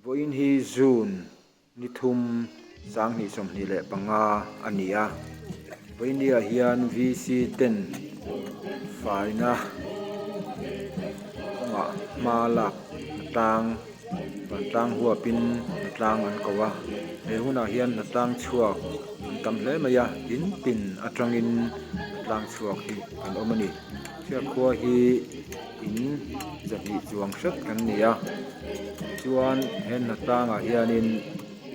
Voin hi June ni thum sang ni som ni le panga ania voin dia hian VC10 faina konga malak tang tang huapin tang an kowa he huna hian tang chuak an tam hle maya in pin atangin tang chuak hi kan omani chia khua hi in zahi chuang shat kan nia chuan hen tanga hianin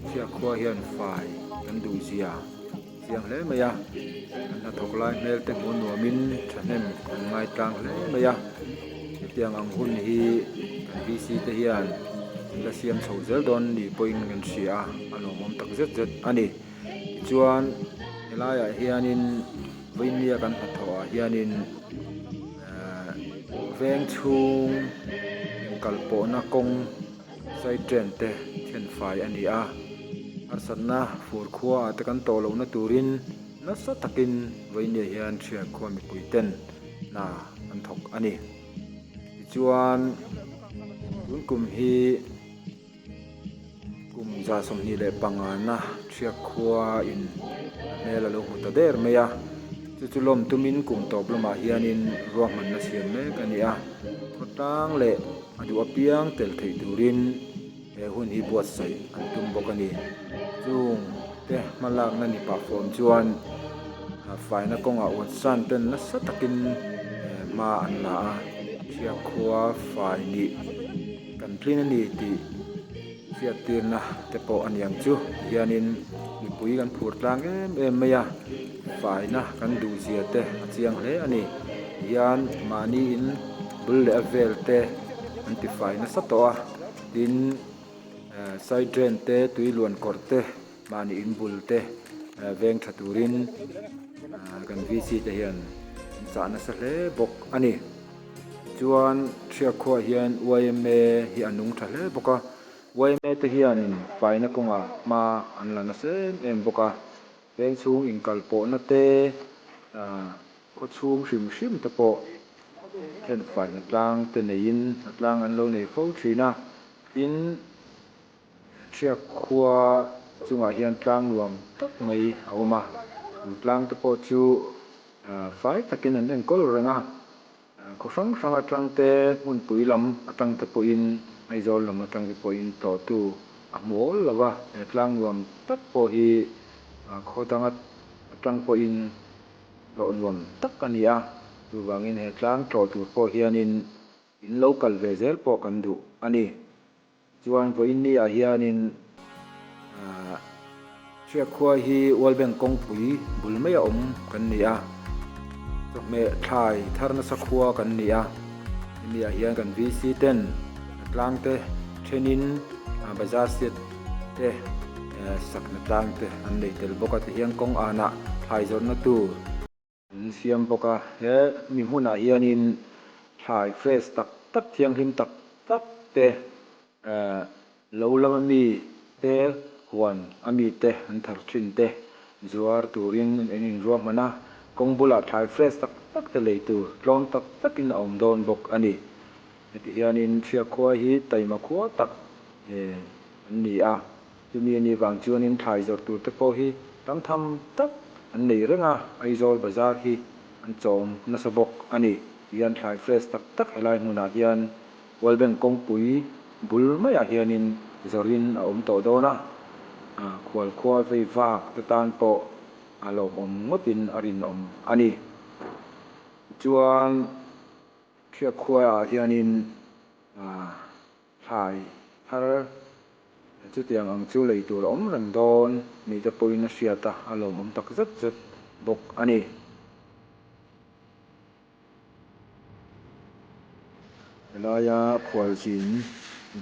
chia khua hian fai kan du zia chiang hle maya na thok lai mel te mun nuamin thahnem kan ngai tang hle maya tiang ang hun hi kan VC te hian la siam chho zel don ni poin ngan sia ano mom tak zet zet ani chuan helaya hianin voinia kan hathawa hianin veng chung kalpo na kong sai tren te thian fai ani a arsanna fur khua te kan to lo na turin na sa takin voinia hian thia khua mi puiten na an thok ani chuan tun kum hi kum za som ni le pangana thia khua in mela lo muta der meya chuchulom tumin kum top lama hianin ruah man na siam me kania khotang le adu apiang tel thei turin he hun hi buat sai an tum bokani chung te malak na ni pa form chuan faina konga wat san ten na sa takin ma an la a thia khua fai ni kan plin ani ti fiat tir na te po aniang chu hianin mi pui kan phur tlang em meya fai na kan du zia te achiang hle ani hian mani in bul le avel te anti fai na sa to a tin side drain te tui luan kor te mani in bul te veng thaturin kan VC te hian cha na sa hle bok ani chuan thia khua hian YMA hi anung tha hle boka YMA te hian in faina konga ma an lana se em boka veng chung in kalpo na te ko chung hrim hrim te po hen fai na tlang te nein tlang an lo nei fo thina in thia khua chunga hian tlang nuam tak mai a awma tlang te po chu fai takin an en kol renga ko sang sang atang te mun pui lam atang te po in aizol lam atang te po in to tu a mol lawa tlang nuam tak po hi khodangat atang po in lo nuam tak ania tu wangin he tlang to tu po hianin in local vezel po kan du ani chuan po in ni a hianin thia khua hi walbeng kong pui bul mai a om kan nia me thai tharna sakhua kan nia nia hian kan VC10 tlang te thenin bazar set te sakna tlang te an nei tel boka te hian kong ana thai zor na tu siam boka he mi huna hianin thai fresh tak tak thiang him tak tak te lo lama mi te huan ami te an thar thin te zuar turin enin ruam mana kong bula thai fresh tak tak te lei tu tlom tak takin a awm dawn bawk ani heti hianin thia khua hi taima khua tak an ni a chumi ani wang chuanin thai zawrh tur te pawh hi tam tham tak an nei renga aizawl bazar hi an chawm nasa bawk ani hian thai fresh tak tak helai hmunah hian walbeng kawngpui bul mai ah hianin zawrhin a awm tawh dawn a khual khua vei vak te tan pawh a lo awm ngawtin a rin awm ani chuan thia khua ah hianin thai thar chu tiang ang chu lei tur awm reng dawn mi te pawhin a hriat a a lo awm tak zet zet bawk ani helaya khual chin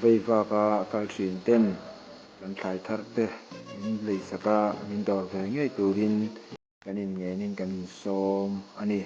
vei vaka kal thin ten kan thlai thar te in lei saka min dawr ve ngei turin kan in ngenin kan sawm ani